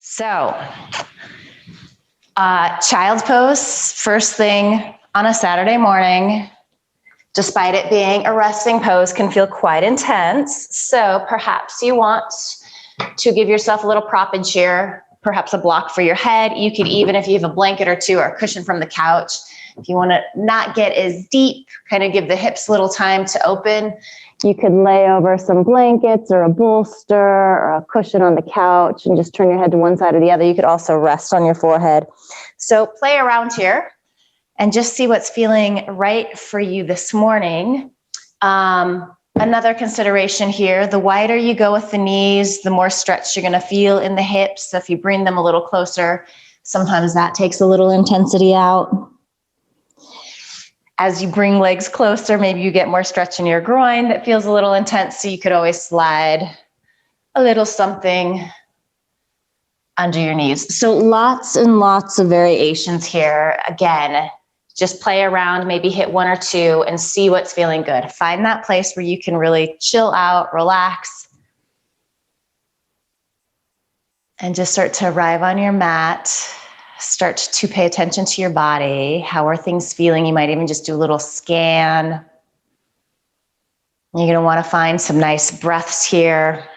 So, child's pose, first thing on a Saturday morning, despite it being a resting pose, can feel quite intense. So perhaps you want to give yourself a little prop and chair, perhaps a block for your head. You could even, if you have a blanket or two or a cushion from the couch, if you want to not get as deep, kind of give the hips a little time to open, you could lay over some blankets or a bolster or a cushion on the couch and just turn your head to one side or the other. You could also rest on your forehead. So play around here and just see what's feeling right for you this morning. Another consideration here, the wider you go with the knees, the more stretch you're gonna feel in the hips. So if you bring them a little closer, sometimes that takes a little intensity out. As you bring legs closer, maybe you get more stretch in your groin that feels a little intense, so you could always slide a little something under your knees. So lots and lots of variations here. Again, just play around, maybe hit one or two and see what's feeling good. Find that place where you can really chill out, relax, and just start to arrive on your mat. Start to pay attention to your body. How are things feeling? You might even just do a little scan. You're going to want to find some nice breaths here.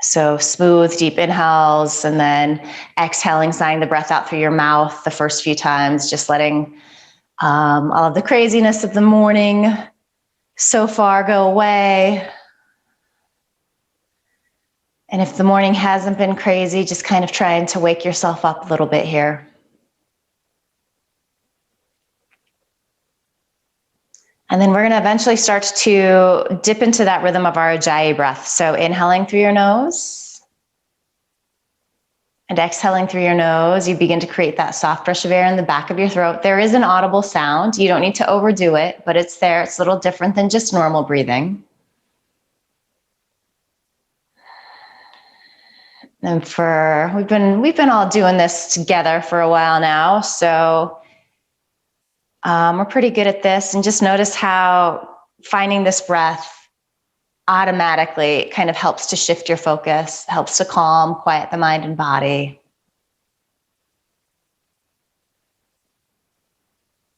So smooth, deep inhales, and then exhaling, sighing the breath out through your mouth the first few times, just letting all of the craziness of the morning so far go away. And if the morning hasn't been crazy, just kind of trying to wake yourself up a little bit here. And then we're going to eventually start to dip into that rhythm of our Ujjayi breath. So inhaling through your nose and exhaling through your nose, you begin to create that soft rush of air in the back of your throat. There is an audible sound. You don't need to overdo it, but it's there. It's a little different than just normal breathing. And we've been all doing this together for a while now, so we're pretty good at this. And just notice how finding this breath automatically kind of helps to shift your focus, helps to calm, quiet the mind and body.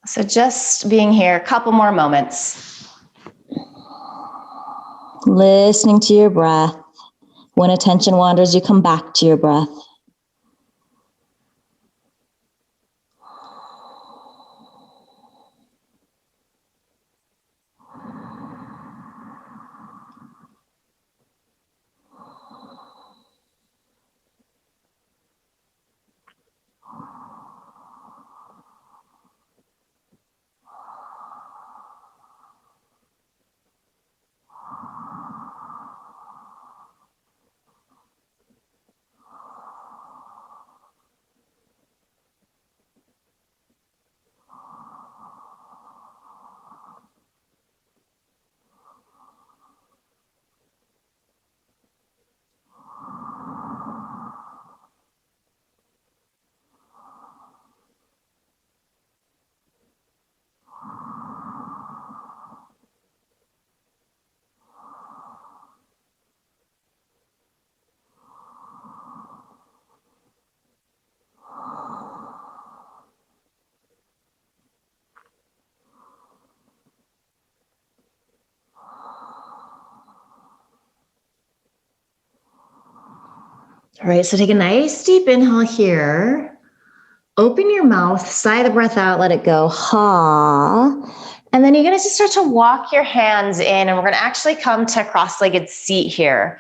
So just being here, a couple more moments. Listening to your breath. When attention wanders, you come back to your breath. All right, so take a nice deep inhale here. Open your mouth, sigh the breath out, let it go, ha. And then you're gonna just start to walk your hands in, and we're gonna actually come to cross-legged seat here.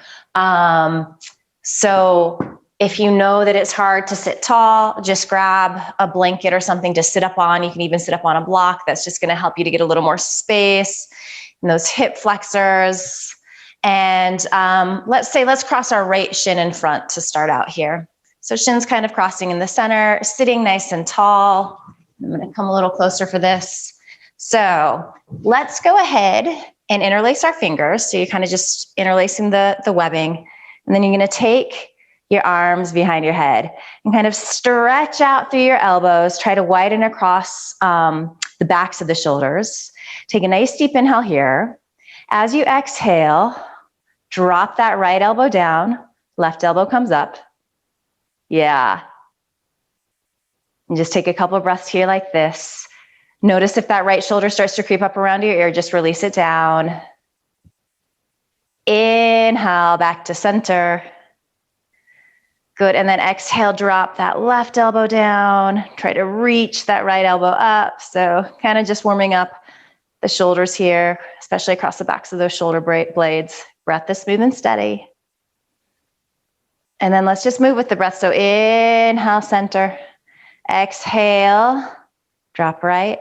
So if you know that it's hard to sit tall, just grab a blanket or something to sit up on. You can even sit up on a block. That's just gonna help you to get a little more space in those hip flexors. And let's cross our right shin in front to start out here. So shins kind of crossing in the center, sitting nice and tall. I'm gonna come a little closer for this. So let's go ahead and interlace our fingers. So you're kind of just interlacing the webbing. And then you're gonna take your arms behind your head and kind of stretch out through your elbows. Try to widen across the backs of the shoulders. Take a nice deep inhale here. As you exhale, drop that right elbow down, Left elbow comes up. Yeah. And just take a couple of breaths here like this. Notice if that right shoulder starts to creep up around your ear, just release it down. Inhale, back to center. Good, and then exhale, drop that left elbow down. Try to reach that right elbow up. So kind of just warming up the shoulders here, especially across the backs of those shoulder blades. Breath is smooth and steady. And then let's just move with the breath. So inhale, center. Exhale, drop right.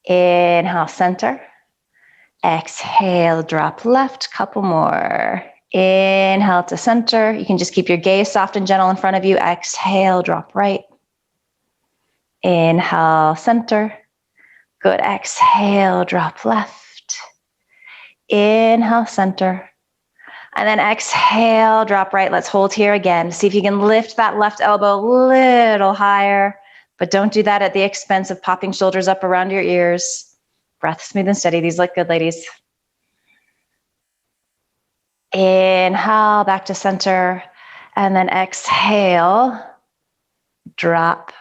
Inhale, center. Exhale, drop left. Couple more. Inhale to center. You can just keep your gaze soft and gentle in front of you. Exhale, drop right. Inhale, center. Good. Exhale, drop left. Inhale, center. And then exhale, drop right. Let's hold here again. See if you can lift that left elbow a little higher, but don't do that at the expense of popping shoulders up around your ears. Breath smooth and steady. These look good, ladies. Inhale, back to center. And then exhale, drop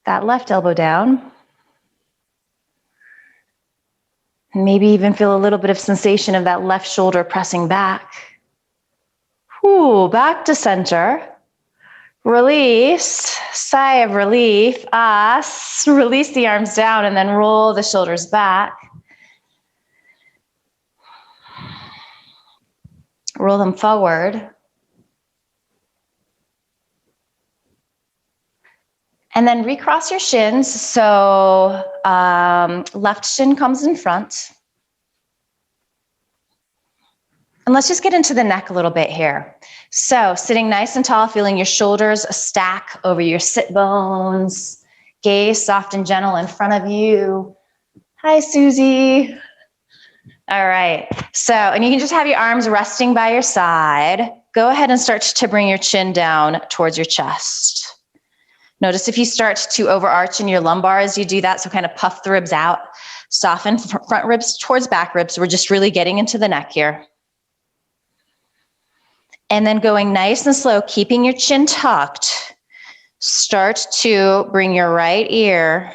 that left elbow down. Maybe even feel a little bit of sensation of that left shoulder pressing back. Whew, back to center. Release, sigh of relief. Release the arms down and then roll the shoulders back. Roll them forward. And then recross your shins. So left shin comes in front. And let's just get into the neck a little bit here. So sitting nice and tall, feeling your shoulders stack over your sit bones. Gaze soft and gentle in front of you. Hi, Susie. All right. So, and you can just have your arms resting by your side. Go ahead and start to bring your chin down towards your chest. Notice if you start to overarch in your lumbar as you do that, so kind of puff the ribs out, soften front ribs towards back ribs. We're just really getting into the neck here. And then going nice and slow, keeping your chin tucked, start to bring your right ear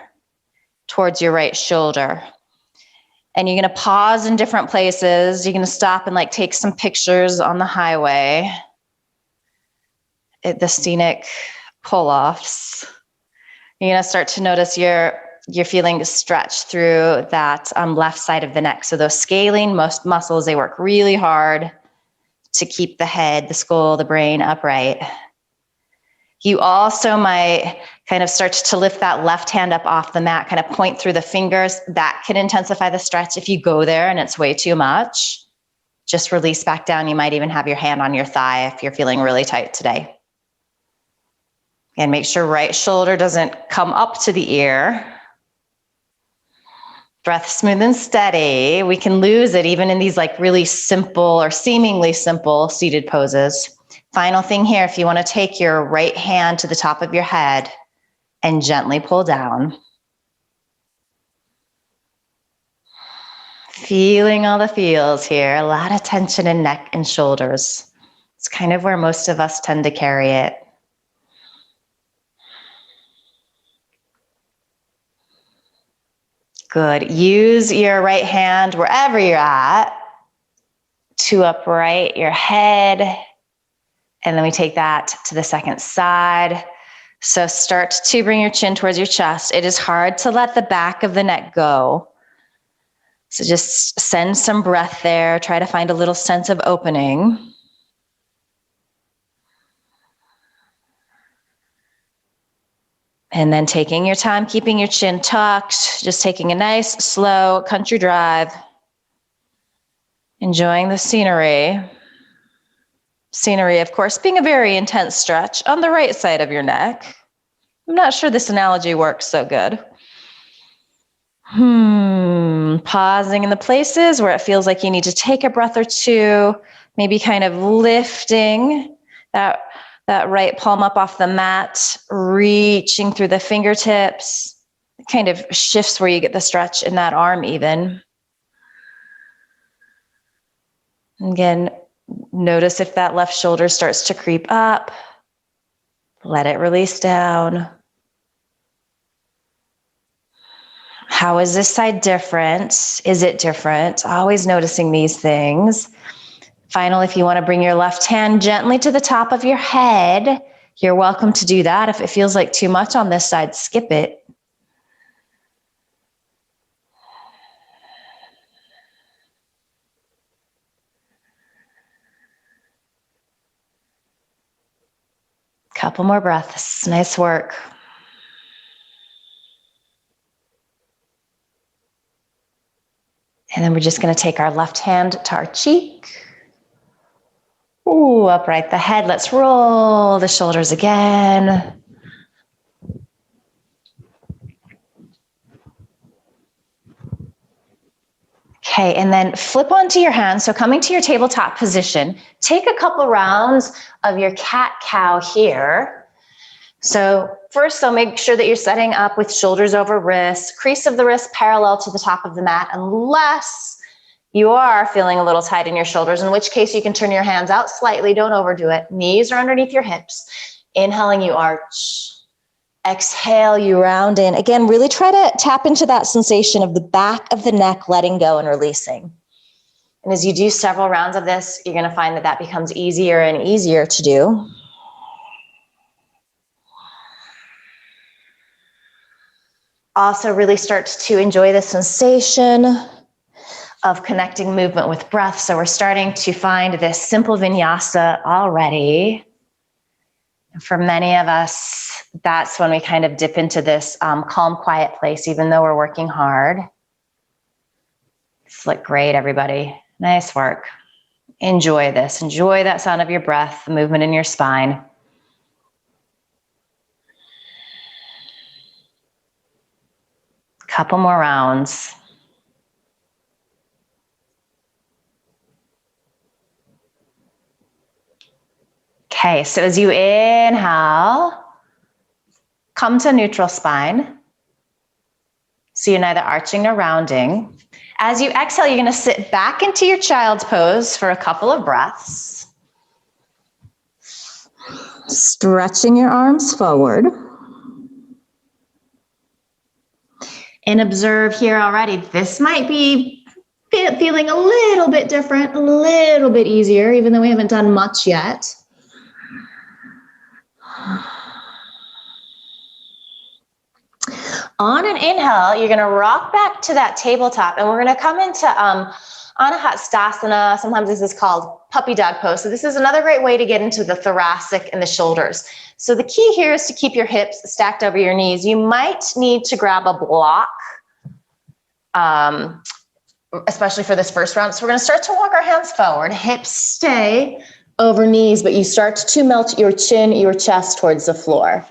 towards your right shoulder. And you're gonna pause in different places. You're gonna stop and like take some pictures on the highway, the scenic pull-offs. You're gonna start to notice you're feeling a stretch through that left side of the neck. So those scalene muscles, they work really hard to keep the head, the skull, the brain upright. You also might kind of start to lift that left hand up off the mat, kind of point through the fingers. That can intensify the stretch. If you go there and it's way too much, just release back down. You might even have your hand on your thigh if you're feeling really tight today. And make sure right shoulder doesn't come up to the ear. Breath smooth and steady. We can lose it even in these like really simple or seemingly simple seated poses. Final thing here, if you want to take your right hand to the top of your head and gently pull down. Feeling all the feels here. A lot of tension in neck and shoulders. It's kind of where most of us tend to carry it. Good. Use your right hand wherever you're at to upright your head. And then we take that to the second side. So start to bring your chin towards your chest. It is hard to let the back of the neck go. So just send some breath there. Try to find a little sense of opening. And then taking your time, keeping your chin tucked, just taking a nice, slow country drive. Enjoying the scenery. Scenery, of course, being a very intense stretch on the right side of your neck. I'm not sure this analogy works so good. Pausing in the places where it feels like you need to take a breath or two, maybe kind of lifting that right palm up off the mat, reaching through the fingertips. It kind of shifts where you get the stretch in that arm even. Again, Notice if that left shoulder starts to creep up. Let it release down. How is this side different? Is it different? Always noticing these things. Finally, if you want to bring your left hand gently to the top of your head, you're welcome to do that. If it feels like too much on this side, skip it. Couple more breaths. Nice work. And then we're just going to take our left hand to our cheek. Ooh, upright the head. Let's roll the shoulders again. Okay, and then flip onto your hands. So coming to your tabletop position, take a couple rounds of your cat-cow here. So first, so make sure that you're setting up with shoulders over wrists, crease of the wrist parallel to the top of the mat, unless you are feeling a little tight in your shoulders, in which case you can turn your hands out slightly. Don't overdo it. Knees are underneath your hips. Inhaling, you arch. Exhale, you round in. Again, really try to tap into that sensation of the back of the neck letting go and releasing. And as you do several rounds of this, you're going to find that that becomes easier and easier to do. Also really start to enjoy the sensation of connecting movement with breath. So we're starting to find this simple vinyasa already. For many of us, that's when we kind of dip into this calm, quiet place, even though we're working hard. It's like, great, everybody. Nice work. Enjoy this. Enjoy that sound of your breath, the movement in your spine. Couple more rounds. Okay, so as you inhale, come to neutral spine. So you're neither arching nor rounding. As you exhale, you're going to sit back into your child's pose for a couple of breaths. Stretching your arms forward. And observe here already, this might be feeling a little bit different, a little bit easier, even though we haven't done much yet. On an inhale, you're going to rock back to that tabletop, and we're going to come into Anahatasana. Sometimes this is called puppy dog pose. So this is another great way to get into the thoracic and the shoulders. So the key here is to keep your hips stacked over your knees. You might need to grab a block, especially for this first round. So we're going to start to walk our hands forward. Hips stay over knees, but you start to melt your chin, your chest towards the floor.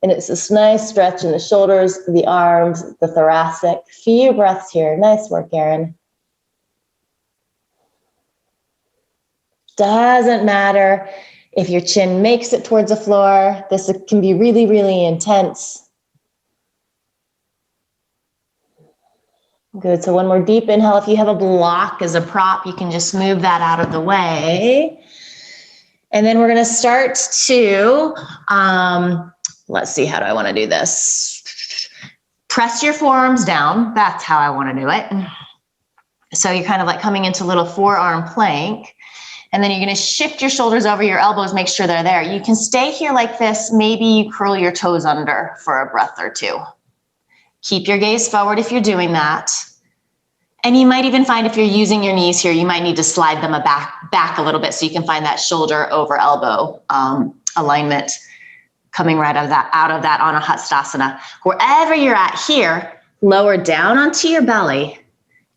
And it's this nice stretch in the shoulders, the arms, the thoracic. Few breaths here. Nice work, Erin. Doesn't matter if your chin makes it towards the floor. This can be really, really intense. Good. So one more deep inhale. If you have a block as a prop, you can just move that out of the way. And then we're going to start to, let's see, how do I want to do this? Press your forearms down. That's how I want to do it. So you're kind of like coming into a little forearm plank. And then you're going to shift your shoulders over your elbows, make sure they're there. You can stay here like this. Maybe you curl your toes under for a breath or two. Keep your gaze forward if you're doing that. And you might even find if you're using your knees here, you might need to slide them back a little bit so you can find that shoulder over elbow alignment coming right out of that Anahatasana. Wherever you're at here, lower down onto your belly,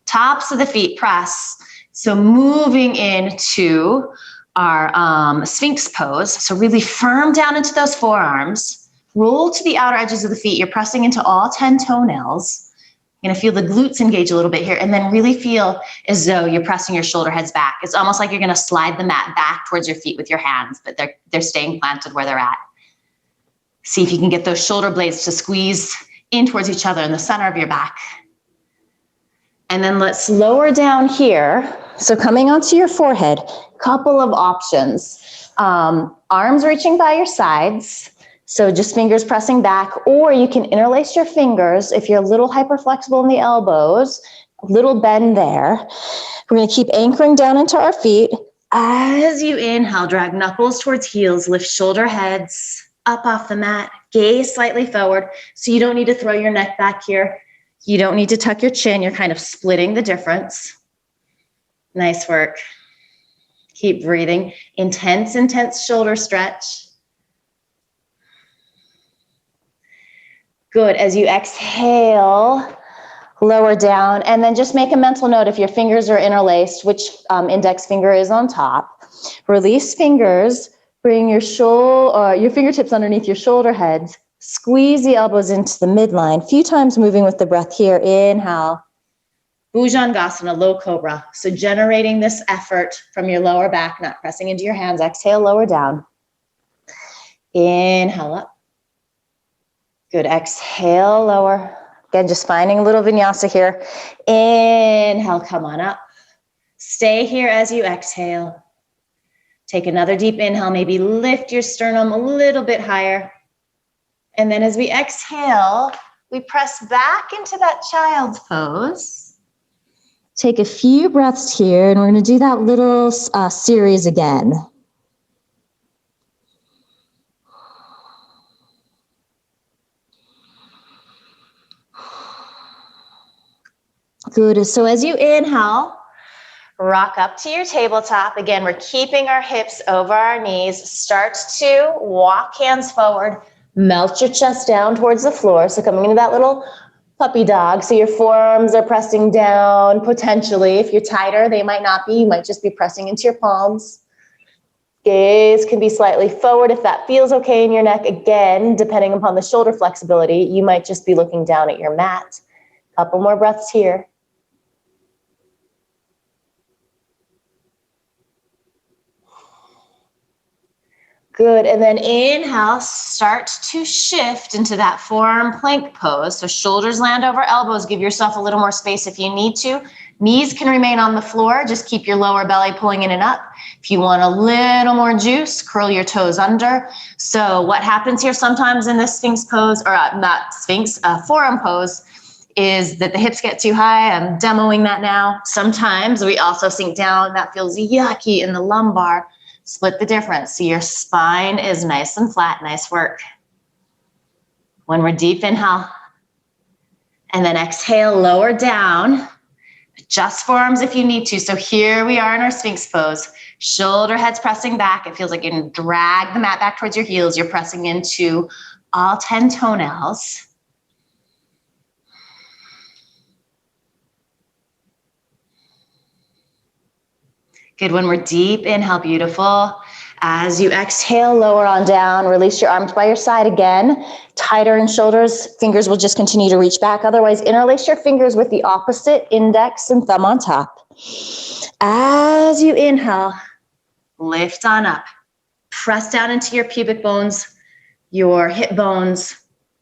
tops of the feet press. So moving into our Sphinx pose. So really firm down into those forearms. Roll to the outer edges of the feet. You're pressing into all 10 toenails. You're gonna feel the glutes engage a little bit here, and then really feel as though you're pressing your shoulder heads back. It's almost like you're gonna slide the mat back towards your feet with your hands, but they're staying planted where they're at. See if you can get those shoulder blades to squeeze in towards each other in the center of your back. And then let's lower down here So coming onto your forehead, couple of options. Arms reaching by your sides, so just fingers pressing back, or you can interlace your fingers if you're a little hyperflexible in the elbows, a little bend there. We're gonna keep anchoring down into our feet. As you inhale, drag knuckles towards heels, lift shoulder heads up off the mat, gaze slightly forward, so you don't need to throw your neck back here. You don't need to tuck your chin, you're kind of splitting the difference. Nice work. Keep breathing. Intense, intense shoulder stretch. Good. As you exhale, lower down, and then just make a mental note if your fingers are interlaced, which index finger is on top. Release fingers. Bring your fingertips underneath your shoulder heads. Squeeze the elbows into the midline. A few times moving with the breath here. Inhale. Bhujangasana, low cobra. So generating this effort from your lower back, not pressing into your hands. Exhale, lower down. Inhale up. Good. Exhale, lower. Again, just finding a little vinyasa here. Inhale, come on up. Stay here as you exhale. Take another deep inhale. Maybe lift your sternum a little bit higher. And then as we exhale, we press back into that child's pose. Take a few breaths here, and we're going to do that little series again. Good. So as you inhale, rock up to your tabletop. Again, we're keeping our hips over our knees. Start to walk hands forward. Melt your chest down towards the floor. So coming into that little puppy dog. So your forearms are pressing down potentially. If you're tighter, they might not be. You might just be pressing into your palms. Gaze can be slightly forward if that feels okay in your neck. Again, depending upon the shoulder flexibility, you might just be looking down at your mat. Couple more breaths here. Good, and then inhale, start to shift into that forearm plank pose. So shoulders land over elbows, give yourself a little more space if you need to. Knees can remain on the floor, just keep your lower belly pulling in and up. If you want a little more juice, curl your toes under. So what happens here sometimes in this Sphinx pose, or not Sphinx, forearm pose, is that the hips get too high. I'm demoing that now. Sometimes we also sink down, that feels yucky in the lumbar. Split the difference. So your spine is nice and flat. Nice work. When we're deep, inhale. And then exhale, lower down. Just forearms if you need to. So here we are in our Sphinx pose. Shoulder heads pressing back. It feels like you can drag the mat back towards your heels. You're pressing into all 10 toenails. Good. When we're deep, inhale, beautiful. As you exhale, lower on down, release your arms by your side again. Tighter in shoulders, fingers will just continue to reach back. Otherwise, interlace your fingers with the opposite index and thumb on top. As you inhale, lift on up. Press down into your pubic bones, your hip bones.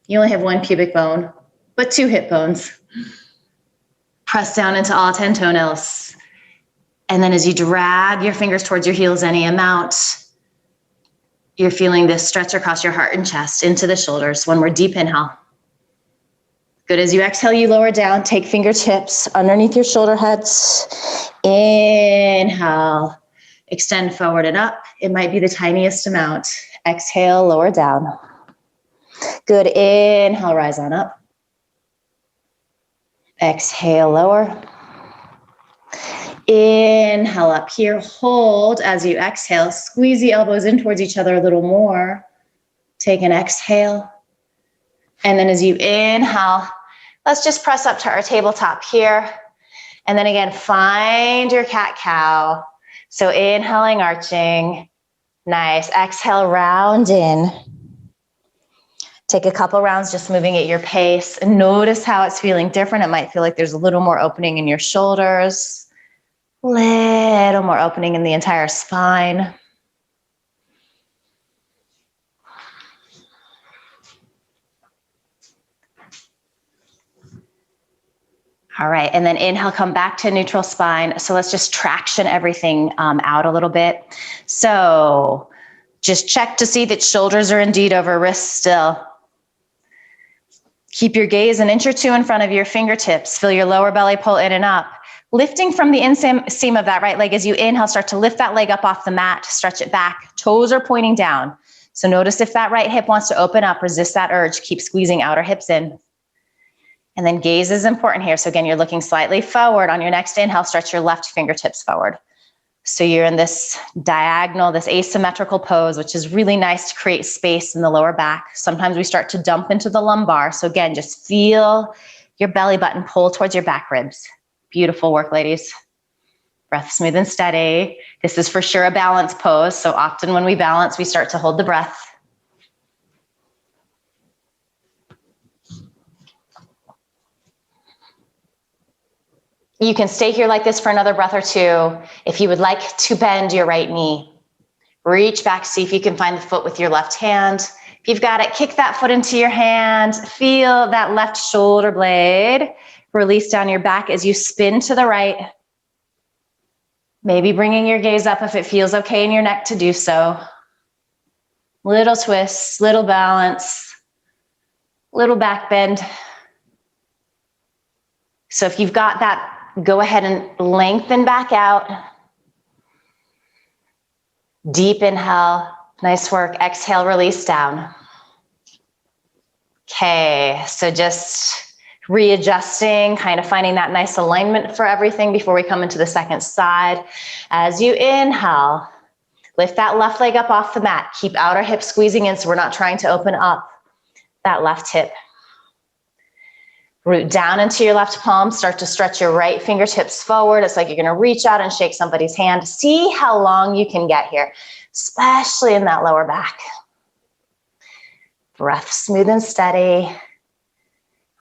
You only have one pubic bone, but 2 hip bones. Press down into all 10 toenails. And then as you drag your fingers towards your heels any amount, you're feeling this stretch across your heart and chest into the shoulders. One more deep inhale. Good. As you exhale, you lower down. Take fingertips underneath your shoulder heads. Inhale. Extend forward and up. It might be the tiniest amount. Exhale, lower down. Good. Inhale, rise on up. Exhale, lower. Inhale up here, hold as you exhale, squeeze the elbows in towards each other a little more. Take an exhale. And then as you inhale, let's just press up to our tabletop here. And then again, find your cat-cow. So inhaling, arching. Nice. Exhale, round in. Take a couple rounds just moving at your pace. And notice how it's feeling different. It might feel like there's a little more opening in your shoulders. Little more opening in the entire spine. All right, and then inhale, come back to neutral spine. So let's just traction everything out a little bit. So just check to see that shoulders are indeed over wrists still. Keep your gaze an inch or two in front of your fingertips. Feel your lower belly pull in and up. Lifting from the inseam of that right leg as you inhale, start to lift that leg up off the mat, stretch it back. Toes are pointing down. So notice if that right hip wants to open up, resist that urge. Keep squeezing outer hips in. And then gaze is important here. So again, you're looking slightly forward. On your next inhale, stretch your left fingertips forward. So you're in this diagonal, this asymmetrical pose, which is really nice to create space in the lower back. Sometimes we start to dump into the lumbar. So again, just feel your belly button pull towards your back ribs. Beautiful work, ladies. Breath smooth and steady. This is for sure a balance pose. So often when we balance, we start to hold the breath. You can stay here like this for another breath or two. If you would like to bend your right knee, reach back, see if you can find the foot with your left hand. If you've got it, kick that foot into your hand. Feel that left shoulder blade release down your back as you spin to the right. Maybe bringing your gaze up if it feels okay in your neck to do so. Little twists, little balance, little back bend. So if you've got that, go ahead and lengthen back out. Deep inhale, nice work. Exhale, release down. Okay, so just readjusting, kind of finding that nice alignment for everything before we come into the second side. As you inhale, lift that left leg up off the mat. Keep outer hip squeezing in so we're not trying to open up that left hip. Root down into your left palm, start to stretch your right fingertips forward. It's like you're gonna reach out and shake somebody's hand. See how long you can get here, especially in that lower back. Breath smooth and steady.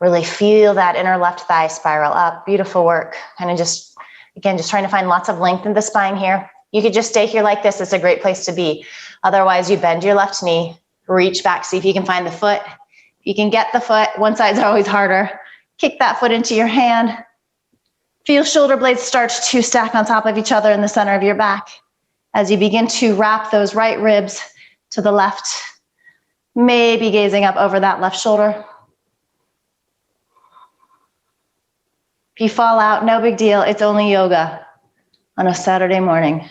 Really feel that inner left thigh spiral up. Beautiful work. Kind of just, again, just trying to find lots of length in the spine here. You could just stay here like this. It's a great place to be. Otherwise, you bend your left knee, reach back, see if you can find the foot. If you can get the foot, one side's always harder. Kick that foot into your hand. Feel shoulder blades start to stack on top of each other in the center of your back as you begin to wrap those right ribs to the left, maybe gazing up over that left shoulder. If you fall out, no big deal. It's only yoga on a Saturday morning.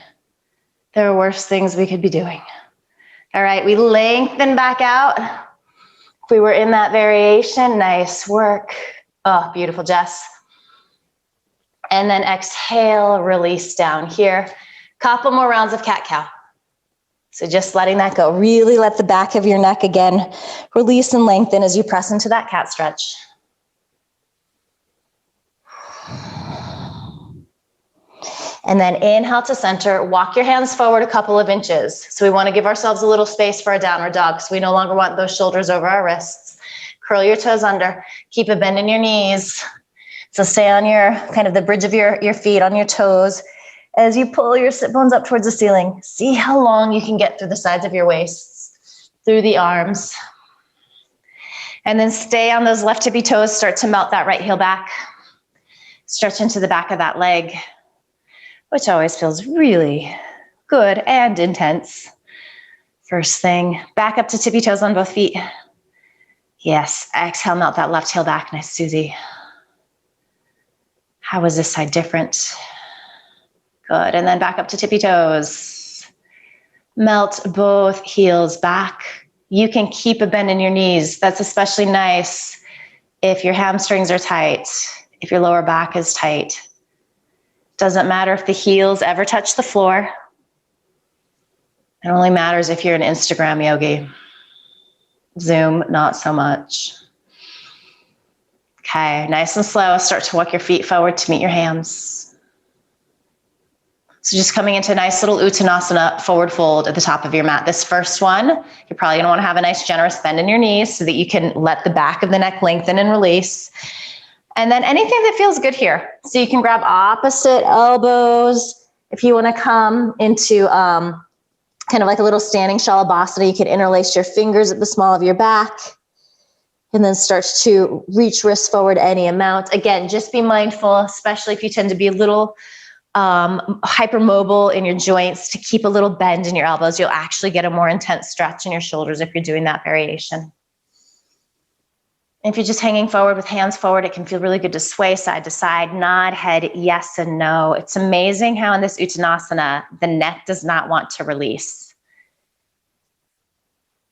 There are worse things we could be doing. All right, we lengthen back out. If we were in that variation, nice work. Oh, beautiful, Jess. And then exhale, release down here. Couple more rounds of cat-cow. So just letting that go. Really let the back of your neck again release and lengthen as you press into that cat stretch. And then inhale to center, walk your hands forward a couple of inches. So we want to give ourselves a little space for a downward dog. So we no longer want those shoulders over our wrists. Curl your toes under, keep a bend in your knees. So stay on your, kind of the bridge of your feet on your toes as you pull your sit bones up towards the ceiling. See how long you can get through the sides of your waists, through the arms. And then stay on those left tippy toes, start to melt that right heel back. Stretch into the back of that leg, which always feels really good and intense. First thing, back up to tippy toes on both feet. Yes, exhale, melt that left heel back. Nice, Susie. How is this side different? Good, and then back up to tippy toes. Melt both heels back. You can keep a bend in your knees. That's especially nice if your hamstrings are tight, if your lower back is tight. Doesn't matter if the heels ever touch the floor. It only matters if you're an Instagram yogi. Zoom, not so much. Okay, nice and slow. Start to walk your feet forward to meet your hands. So just coming into a nice little Uttanasana forward fold at the top of your mat. This first one, you're probably gonna wanna have a nice generous bend in your knees so that you can let the back of the neck lengthen and release. And then anything that feels good here. So you can grab opposite elbows. If you wanna come into kind of like a little standing Shalabhasana, you can interlace your fingers at the small of your back. And then start to reach wrists forward any amount. Again, just be mindful, especially if you tend to be a little hypermobile in your joints, to keep a little bend in your elbows. You'll actually get a more intense stretch in your shoulders if you're doing that variation. If you're just hanging forward with hands forward, it can feel really good to sway side to side, nod head yes and no. It's amazing how in this Uttanasana, the neck does not want to release.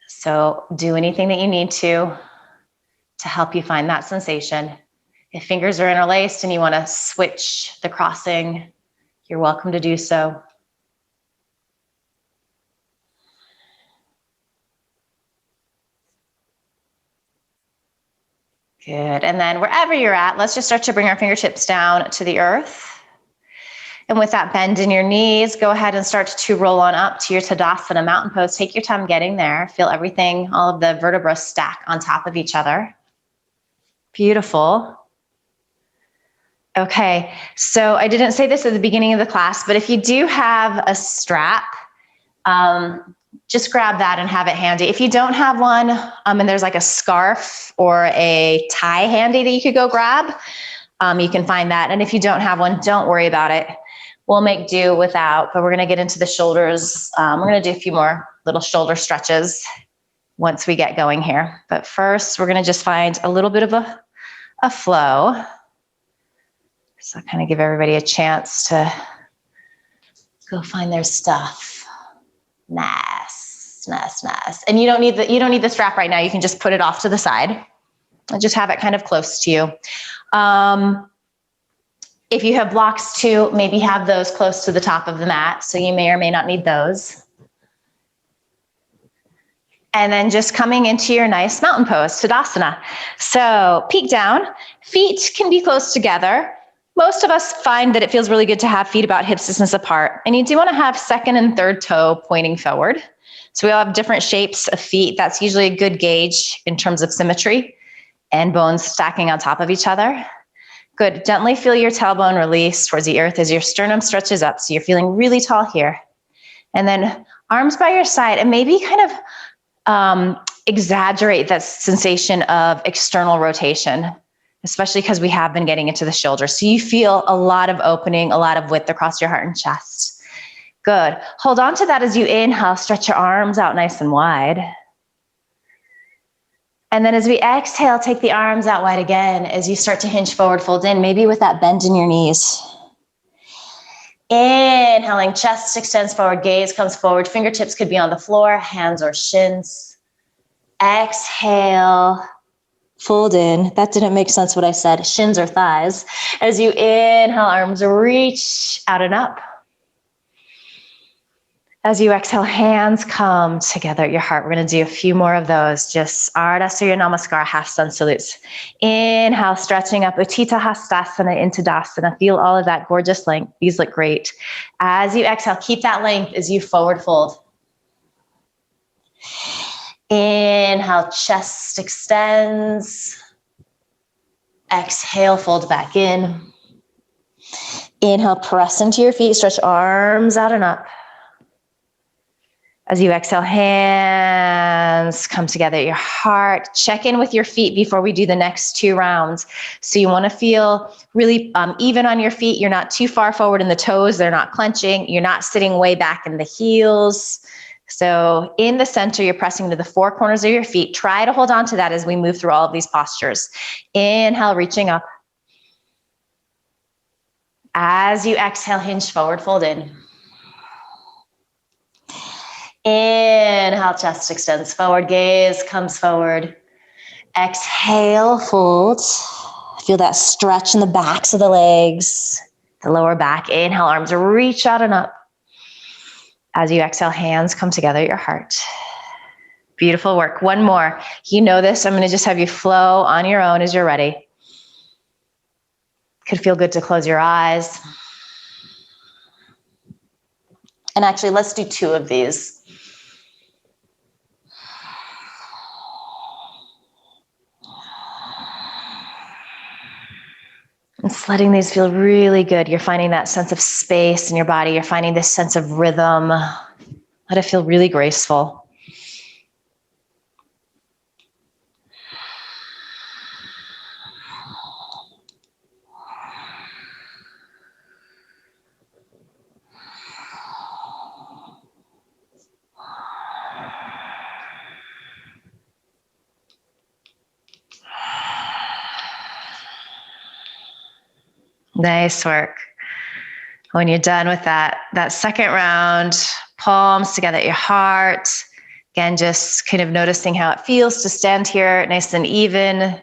So do anything that you need to help you find that sensation. If fingers are interlaced and you want to switch the crossing, you're welcome to do so. Good. And then wherever you're at, let's just start to bring our fingertips down to the earth. And with that bend in your knees, go ahead and start to roll on up to your Tadasana mountain pose. Take your time getting there. Feel everything, all of the vertebrae stack on top of each other. Beautiful. Okay, so I didn't say this at the beginning of the class, but if you do have a strap, just grab that and have it handy. If you don't have one, and there's like a scarf or a tie handy that you could go grab, you can find that. And if you don't have one, don't worry about it. We'll make do without, but we're gonna get into the shoulders. We're gonna do a few more little shoulder stretches once we get going here. But first, we're gonna just find a little bit of a flow. So kind of give everybody a chance to go find their stuff. Nice, nice, nice. And you don't need the strap right now. You can just put it off to the side and just have it kind of close to you. If you have blocks too, maybe have those close to the top of the mat. So you may or may not need those. And then just coming into your nice mountain pose, Tadasana. So peek down, feet can be close together. Most of us find that it feels really good to have feet about hip distance apart. And you do want to have second and third toe pointing forward. So we all have different shapes of feet. That's usually a good gauge in terms of symmetry and bones stacking on top of each other. Good. Gently feel your tailbone release towards the earth as your sternum stretches up. So you're feeling really tall here. And then arms by your side, and maybe kind of exaggerate that sensation of external rotation, especially because we have been getting into the shoulder. So you feel a lot of opening, a lot of width across your heart and chest. Good. Hold on to that as you inhale, stretch your arms out nice and wide. And then as we exhale, take the arms out wide again as you start to hinge forward, fold in, maybe with that bend in your knees. Inhaling, chest extends forward, gaze comes forward, fingertips could be on the floor, hands or shins. Exhale, fold in. That didn't make sense what I said, shins or thighs. As you inhale, arms reach out and up. As you exhale, hands come together at your heart. We're going to do a few more of those. Just Ardha Surya Namaskar, half sun salutes. Inhale, stretching up, Utthita Hastasana into Tadasana. Feel all of that gorgeous length. These look great. As you exhale, keep that length as you forward fold. Inhale, chest extends. Exhale, fold back in. Inhale, press into your feet, stretch arms out and up. As you exhale, hands come together at your heart. Check in with your feet before we do the next two rounds. So you want to feel really even on your feet. You're not too far forward in the toes. They're not clenching. You're not sitting way back in the heels. So in the center, you're pressing to the four corners of your feet. Try to hold on to that as we move through all of these postures. Inhale, reaching up. As you exhale, hinge forward, fold in. Inhale, chest extends forward, gaze comes forward. Exhale, fold. Feel that stretch in the backs of the legs, the lower back. Inhale, arms reach out and up. As you exhale, hands come together at your heart. Beautiful work. One more. You know this. I'm going to just have you flow on your own as you're ready. Could feel good to close your eyes. And actually, let's do two of these. It's letting these feel really good. You're finding that sense of space in your body. You're finding this sense of rhythm. Let it feel really graceful. Nice work. When you're done with that second round, palms together at your heart. Again, just kind of noticing how it feels to stand here nice and even.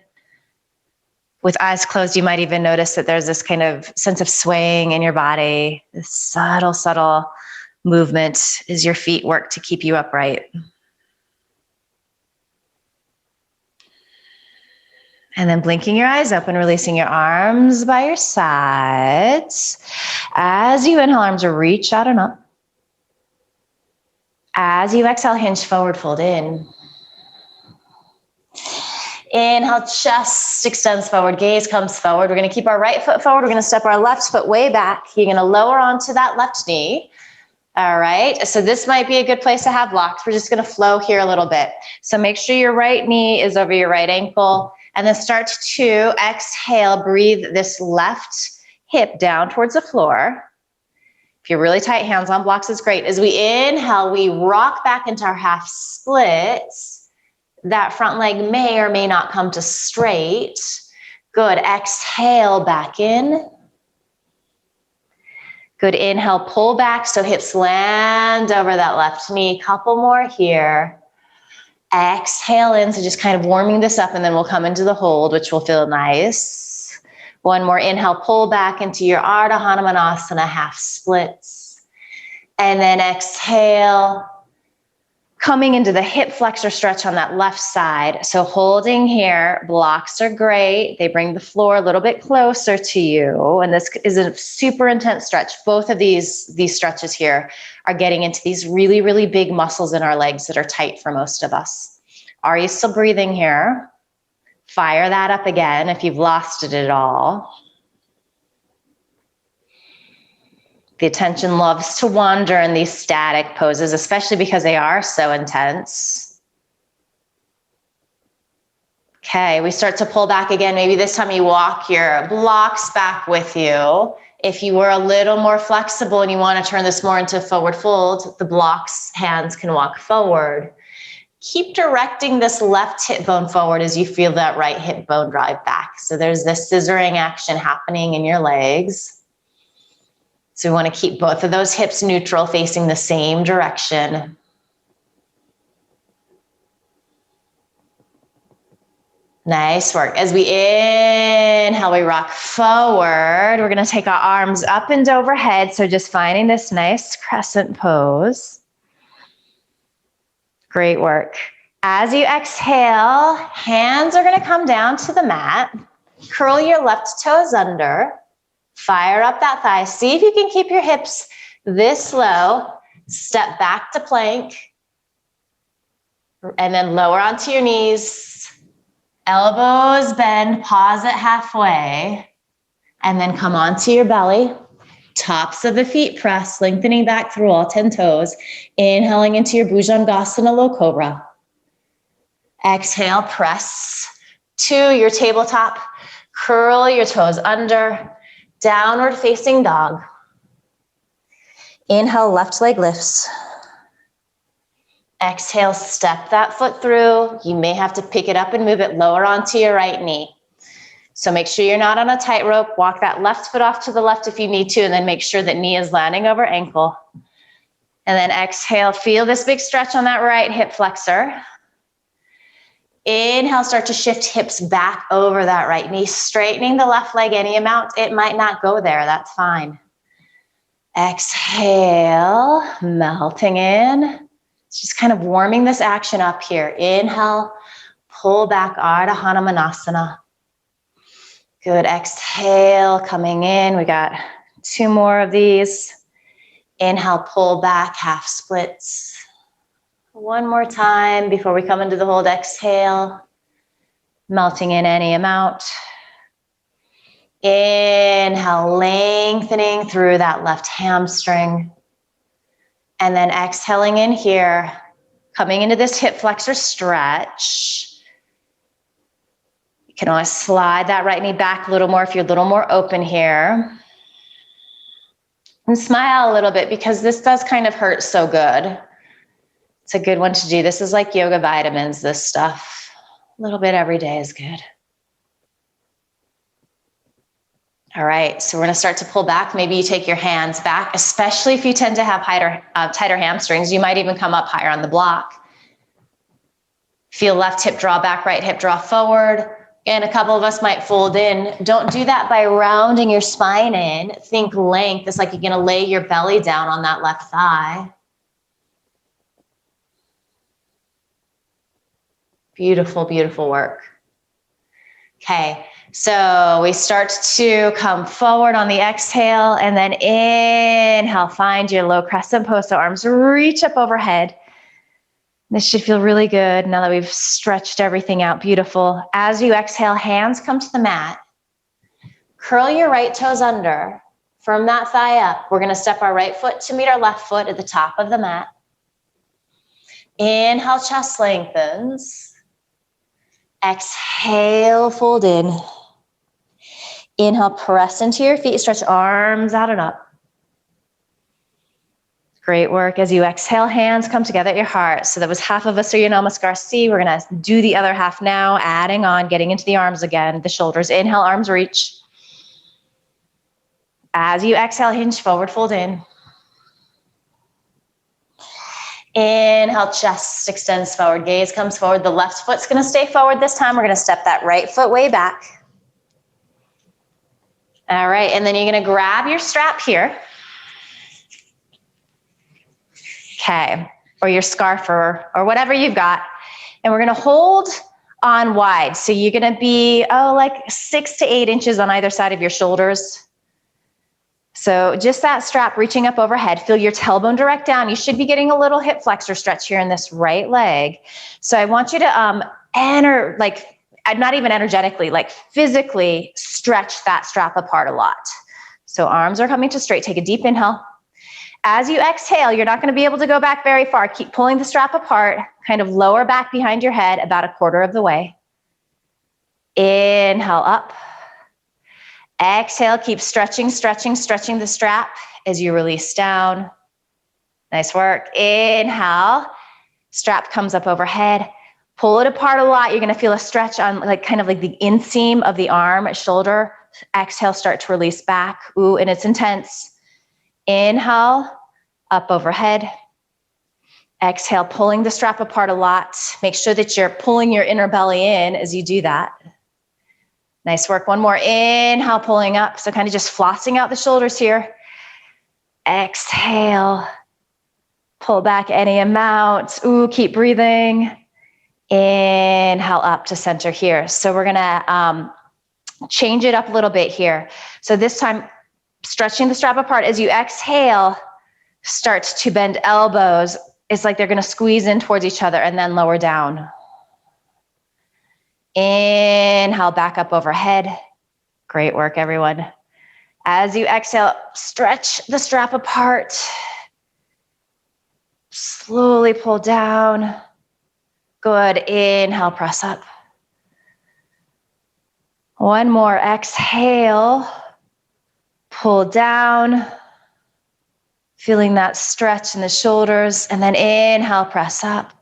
With eyes closed, you might even notice that there's this kind of sense of swaying in your body, this subtle, subtle movement as your feet work to keep you upright. And then blinking your eyes open, releasing your arms by your sides. As you inhale, arms reach out and up. As you exhale, hinge forward, fold in. Inhale, chest extends forward, gaze comes forward. We're gonna keep our right foot forward. We're gonna step our left foot way back. You're gonna lower onto that left knee. All right, so this might be a good place to have blocks. We're just gonna flow here a little bit. So make sure your right knee is over your right ankle, and then start to exhale, breathe this left hip down towards the floor. If you're really tight, hands on blocks is great. As we inhale, we rock back into our half splits. That front leg may or may not come to straight. Good, exhale back in. Good, inhale, pull back so hips land over that left knee. Couple more here. Exhale in, so just kind of warming this up, and then we'll come into the hold, which will feel nice. One more inhale, pull back into your Ardha Hanumanasana, half splits. And then exhale, coming into the hip flexor stretch on that left side. So holding here, blocks are great. They bring the floor a little bit closer to you. And this is a super intense stretch. Both of these stretches here are getting into these really, really big muscles in our legs that are tight for most of us. Are you still breathing here? Fire that up again if you've lost it at all. The attention loves to wander in these static poses, especially because they are so intense. Okay, we start to pull back again. Maybe this time you walk your blocks back with you. If you were a little more flexible and you want to turn this more into a forward fold, the blocks hands can walk forward. Keep directing this left hip bone forward as you feel that right hip bone drive back. So there's this scissoring action happening in your legs. So we want to keep both of those hips neutral, facing the same direction. Nice work. As we inhale, we rock forward. We're going to take our arms up and overhead. So just finding this nice crescent pose. Great work. As you exhale, hands are going to come down to the mat. Curl your left toes under. Fire up that thigh. See if you can keep your hips this low. Step back to plank. And then lower onto your knees. Elbows bend, pause it halfway. And then come onto your belly. Tops of the feet press, lengthening back through all 10 toes. Inhaling into your Bhujangasana Low Cobra. Exhale, press to your tabletop. Curl your toes under. Downward facing dog. Inhale, left leg lifts. Exhale, step that foot through. You may have to pick it up and move it lower onto your right knee. So make sure you're not on a tightrope. Walk that left foot off to the left if you need to, and then make sure that knee is landing over ankle. And then exhale, feel this big stretch on that right hip flexor. Inhale, start to shift hips back over that right knee, straightening the left leg any amount. It might not go there, that's fine. Exhale, melting in. It's just kind of warming this action up here. Inhale, pull back, Ardha Hanumanasana. Good, exhale, coming in. We got 2 more of these. Inhale, pull back, half splits. One more time before we come into the hold. Exhale, melting in any amount. Inhale, lengthening through that left hamstring. And then exhaling in here, coming into this hip flexor stretch. You can always slide that right knee back a little more if you're a little more open here. And smile a little bit because this does kind of hurt so good. It's a good one to do. This is like yoga vitamins, this stuff. A little bit every day is good. All right, so we're gonna start to pull back. Maybe you take your hands back, especially if you tend to have tighter hamstrings. You might even come up higher on the block. Feel left hip draw back, right hip draw forward. And a couple of us might fold in. Don't do that by rounding your spine in. Think length. It's like you're gonna lay your belly down on that left thigh. Beautiful, beautiful work. Okay, so we start to come forward on the exhale, and then inhale, find your low crescent pose. So arms reach up overhead. This should feel really good now that we've stretched everything out. Beautiful. As you exhale, hands come to the mat. Curl your right toes under. Firm that thigh up. We're gonna step our right foot to meet our left foot at the top of the mat. Inhale, chest lengthens. Exhale, fold in. Inhale, press into your feet, stretch arms out and up. Great work. As you exhale, hands come together at your heart. So that was half of a Surya Namaskar C. We're gonna do the other half now, adding on, getting into the arms again, the shoulders. Inhale, arms reach. As you exhale, hinge forward, fold in. Inhale, chest extends forward, gaze comes forward. The left foot's gonna stay forward this time. We're gonna step that right foot way back. All right, and then you're gonna grab your strap here. Okay, or your scarf or whatever you've got. And we're gonna hold on wide. So you're gonna be, like 6 to 8 inches on either side of your shoulders. So just that strap reaching up overhead, feel your tailbone direct down. You should be getting a little hip flexor stretch here in this right leg. So I want you to not even energetically, like physically stretch that strap apart a lot. So arms are coming to straight. Take a deep inhale. As you exhale, you're not going to be able to go back very far. Keep pulling the strap apart, kind of lower back behind your head about a quarter of the way. Inhale up. Exhale, keep stretching, stretching, stretching the strap as you release down. Nice work. Inhale, strap comes up overhead. Pull it apart a lot. You're gonna feel a stretch on kind of like the inseam of the arm, shoulder. Exhale, start to release back. Ooh, and it's intense. Inhale, up overhead. Exhale, pulling the strap apart a lot. Make sure that you're pulling your inner belly in as you do that. Nice work. One more. Inhale, pulling up. So kind of just flossing out the shoulders here. Exhale. Pull back any amount. Ooh, keep breathing. Inhale up to center here. So we're gonna change it up a little bit here. So this time, stretching the strap apart. As you exhale, start to bend elbows. It's like they're gonna squeeze in towards each other and then lower down. Inhale, back up overhead. Great work, everyone. As you exhale, stretch the strap apart. Slowly pull down. Good. Inhale, press up. One more. Exhale. Pull down. Feeling that stretch in the shoulders. And then inhale, press up.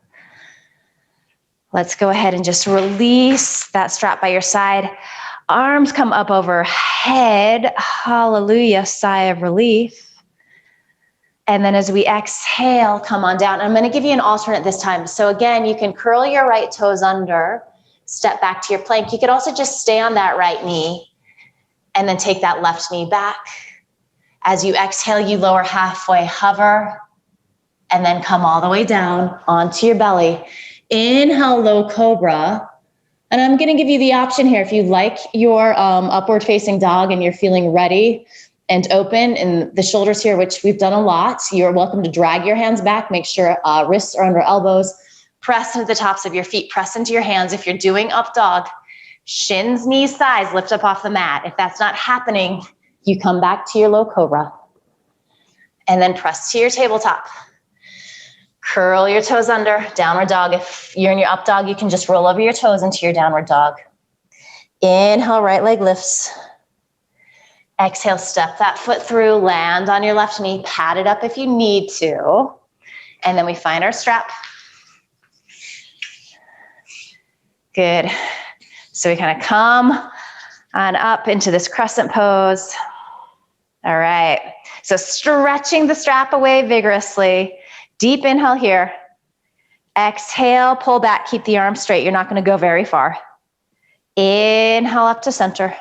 Let's go ahead and just release that strap by your side. Arms come up overhead. Hallelujah, sigh of relief. And then as we exhale, come on down. I'm going to give you an alternate this time. So again, you can curl your right toes under, step back to your plank. You could also just stay on that right knee and then take that left knee back. As you exhale, you lower halfway, hover, and then come all the way down onto your belly. Inhale, low cobra. And I'm going to give you the option here. If you like your upward facing dog and you're feeling ready and open in the shoulders here, which we've done a lot, you're welcome to drag your hands back. Make sure wrists are under elbows. Press into the tops of your feet. Press into your hands. If you're doing up dog, shins, knees, thighs, lift up off the mat. If that's not happening, you come back to your low cobra. And then press to your tabletop. Curl your toes under, downward dog. If you're in your up dog, you can just roll over your toes into your downward dog. Inhale, right leg lifts. Exhale, step that foot through, land on your left knee, pat it up if you need to. And then we find our strap. Good. So we kind of come On up into this crescent pose. All right. So stretching the strap away vigorously. Deep inhale here. Exhale, pull back, keep the arms straight. You're not going to go very far. Inhale up to center.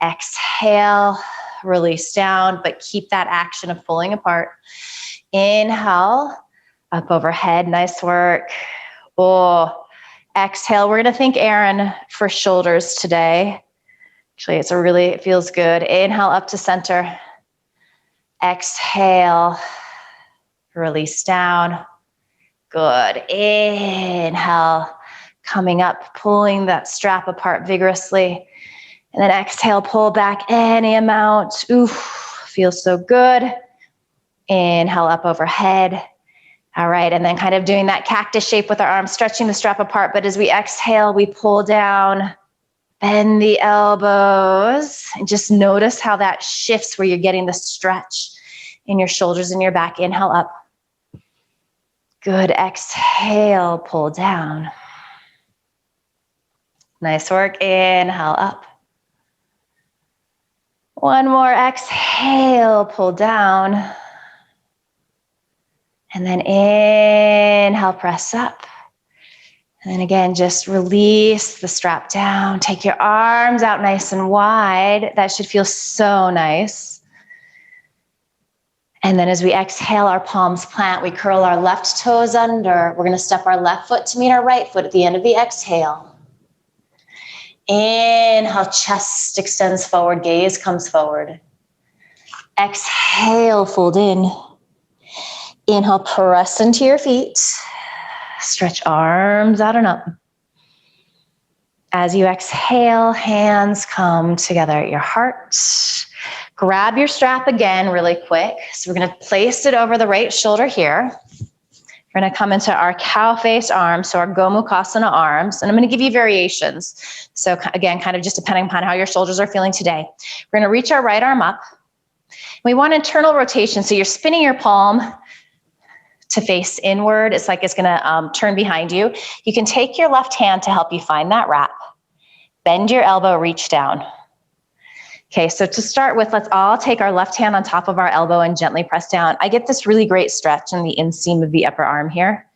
Exhale, release down, but keep that action of pulling apart. Inhale, up overhead, nice work. Oh, exhale, we're going to thank Aaron for shoulders today. Actually, it feels good. Inhale up to center. Exhale, release down. Good. Inhale, coming up, pulling that strap apart vigorously. And then exhale, pull back any amount. Oof, feels so good. Inhale up overhead. All right, and then kind of doing that cactus shape with our arms, stretching the strap apart. But as we exhale, we pull down, bend the elbows, and just notice how that shifts where you're getting the stretch in your shoulders and your back. Inhale up. Good. Exhale, pull down. Nice work. Inhale up. One more. Exhale, pull down. And then inhale, press up. And then again, just release the strap down. Take your arms out nice and wide. That should feel so nice. And then as we exhale, our palms plant. We curl our left toes under. We're going to step our left foot to meet our right foot at the end of the exhale. Inhale, chest extends forward, gaze comes forward. Exhale, fold in. Inhale, press into your feet. Stretch arms out and up. As you exhale, hands come together at your heart. Grab your strap again really quick. So we're going to place it over the right shoulder here. We're going to come into our cow face arms, so our Gomukhasana arms. And I'm going to give you variations. So again, kind of just depending upon how your shoulders are feeling today. We're going to reach our right arm up. We want internal rotation, so you're spinning your palm to face inward. It's like it's going to turn behind you. You can take your left hand to help you find that wrap. Bend your elbow, reach down. Okay, so to start with, let's all take our left hand on top of our elbow and gently press down. I get this really great stretch in the inseam of the upper arm here.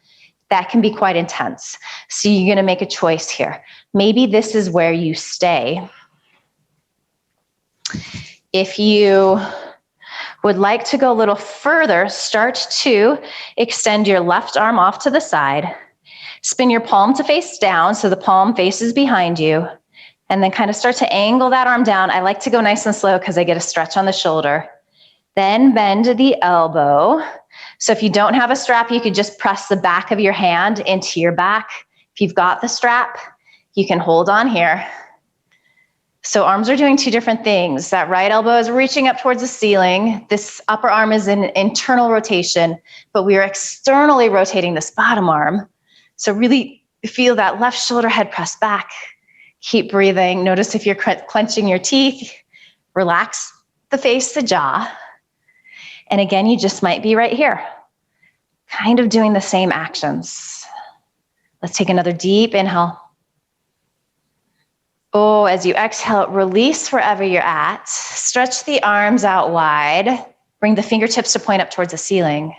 That can be quite intense. So you're going to make a choice here. Maybe this is where you stay. If you would like to go a little further, start to extend your left arm off to the side. Spin your palm to face down so the palm faces behind you. And then kind of start to angle that arm down. I like to go nice and slow because I get a stretch on the shoulder. Then bend the elbow. So if you don't have a strap, you could just press the back of your hand into your back. If you've got the strap, you can hold on here. So arms are doing two different things. That right elbow is reaching up towards the ceiling. This upper arm is in internal rotation, but we are externally rotating this bottom arm. So really feel that left shoulder head press back. Keep breathing. Notice if you're clenching your teeth, relax the face, the jaw. And again, you just might be right here, kind of doing the same actions. Let's take another deep inhale. Oh, as you exhale, release wherever you're at. Stretch the arms out wide. Bring the fingertips to point up towards the ceiling.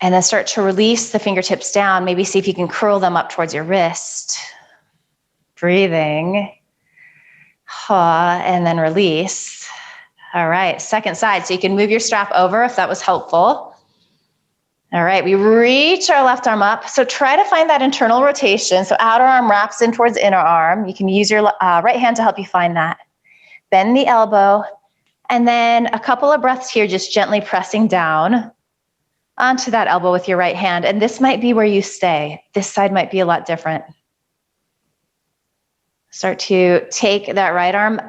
And then start to release the fingertips down. Maybe see if you can curl them up towards your wrist. Breathing. And then release. All right, second side. So you can move your strap over if that was helpful. All right, we reach our left arm up. So try to find that internal rotation. So outer arm wraps in towards inner arm. You can use your right hand to help you find that. Bend the elbow. And then a couple of breaths here, just gently pressing down onto that elbow with your right hand. And this might be where you stay. This side might be a lot different. Start to take that right arm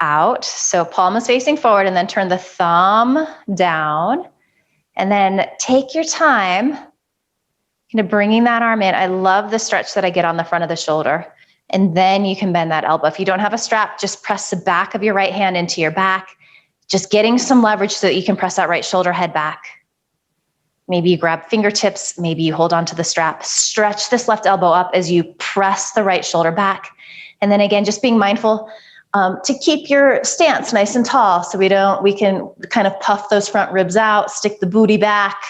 out. So palm is facing forward and then turn the thumb down. And then take your time, kind of bringing that arm in. I love the stretch that I get on the front of the shoulder. And then you can bend that elbow. If you don't have a strap, just press the back of your right hand into your back. Just getting some leverage so that you can press that right shoulder head back. Maybe you grab fingertips, maybe you hold on to the strap. Stretch this left elbow up as you press the right shoulder back. And then again, just being mindful to keep your stance nice and tall so we can kind of puff those front ribs out, stick the booty back.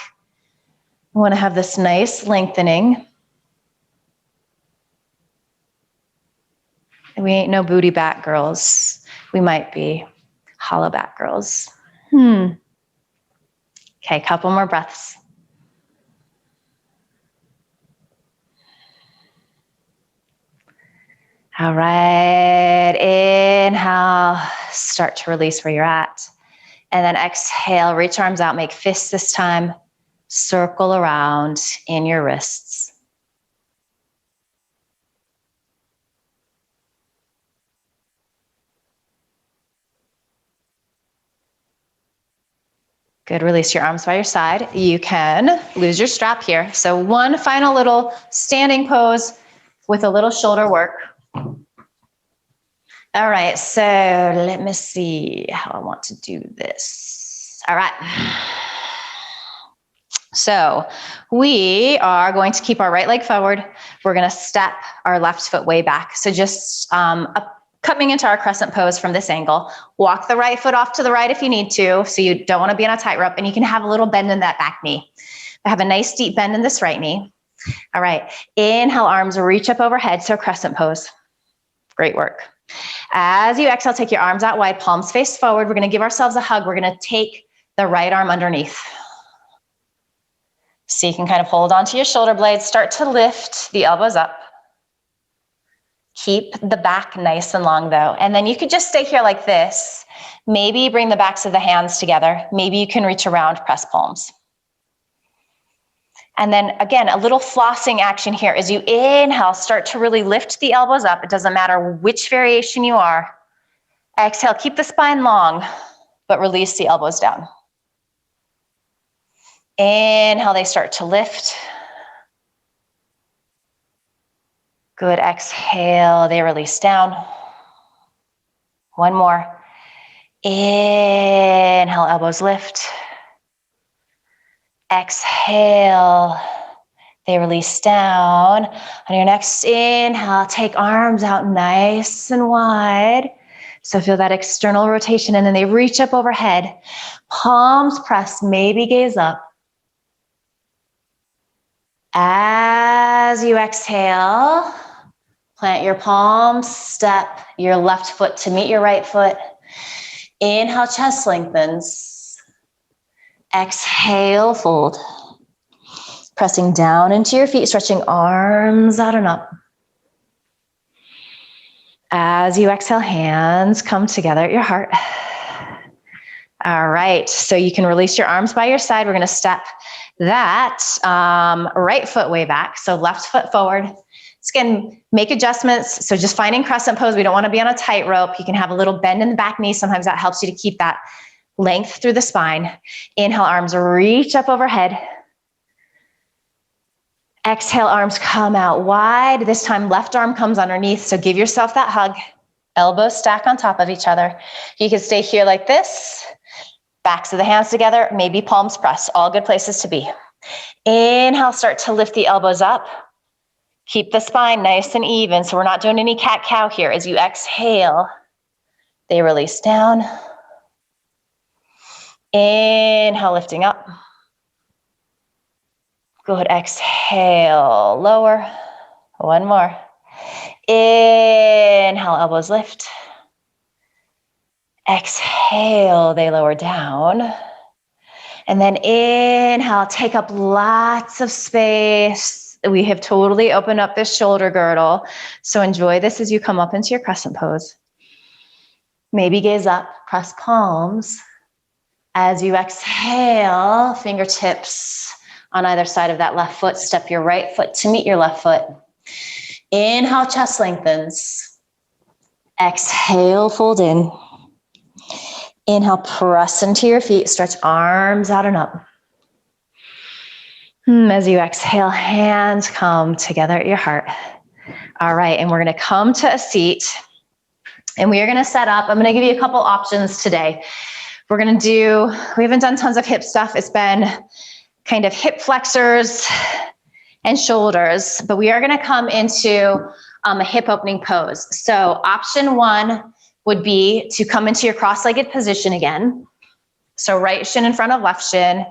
We want to have this nice lengthening. We ain't no booty back girls. We might be hollow back girls. Okay, couple more breaths. All right, inhale, start to release where you're at. And then exhale, reach arms out, make fists this time, circle around in your wrists. Good, release your arms by your side. You can lose your strap here. So one final little standing pose with a little shoulder work. All right, so let me see how I want to do this. All right. So we are going to keep our right leg forward. We're going to step our left foot way back. So just coming into our crescent pose from this angle. Walk the right foot off to the right if you need to. So you don't want to be on a tightrope, and you can have a little bend in that back knee. I have a nice deep bend in this right knee. All right, inhale, arms reach up overhead, so crescent pose. Great work. As you exhale, take your arms out wide, palms face forward. We're going to give ourselves a hug. We're going to take the right arm underneath. So you can kind of hold onto your shoulder blades, start to lift the elbows up. Keep the back nice and long though. And then you could just stay here like this. Maybe bring the backs of the hands together. Maybe you can reach around, press palms. And then again, a little flossing action here. As you inhale, start to really lift the elbows up. It doesn't matter which variation you are. Exhale, keep the spine long, but release the elbows down. Inhale, they start to lift. Good, exhale, they release down. One more. Inhale, elbows lift. Exhale, they release down. On your next inhale, take arms out nice and wide. So feel that external rotation, and then they reach up overhead. Palms pressed, maybe gaze up. As you exhale, plant your palms, step your left foot to meet your right foot. Inhale, chest lengthens. Exhale, fold. Pressing down into your feet, stretching arms out and up. As you exhale, hands come together at your heart. All right, so you can release your arms by your side. We're gonna step that right foot way back, so left foot forward. So again, make adjustments. So just finding crescent pose. We don't wanna be on a tightrope. You can have a little bend in the back knee. Sometimes that helps you to keep that length through the spine. Inhale, arms reach up overhead. Exhale, arms come out wide. This time, left arm comes underneath. So give yourself that hug. Elbows stack on top of each other. You can stay here like this. Backs of the hands together, maybe palms pressed. All good places to be. Inhale, start to lift the elbows up. Keep the spine nice and even. So we're not doing any cat-cow here. As you exhale, they release down. Inhale, lifting up. Good, exhale, lower. One more. Inhale, elbows lift. Exhale, they lower down. And then inhale, take up lots of space. We have totally opened up this shoulder girdle. So enjoy this as you come up into your crescent pose. Maybe gaze up, press palms. As you exhale, fingertips on either side of that left foot. Step your right foot to meet your left foot. Inhale, chest lengthens. Exhale, fold in. Inhale, press into your feet. Stretch arms out and up. As you exhale, hands come together at your heart. All right, and we're going to come to a seat. And we are going to set up. I'm going to give you a couple options today. We're going to do, we haven't done tons of hip stuff. It's been kind of hip flexors and shoulders, but we are going to come into a hip opening pose. So option one would be to come into your cross-legged position again. So right shin in front of left shin,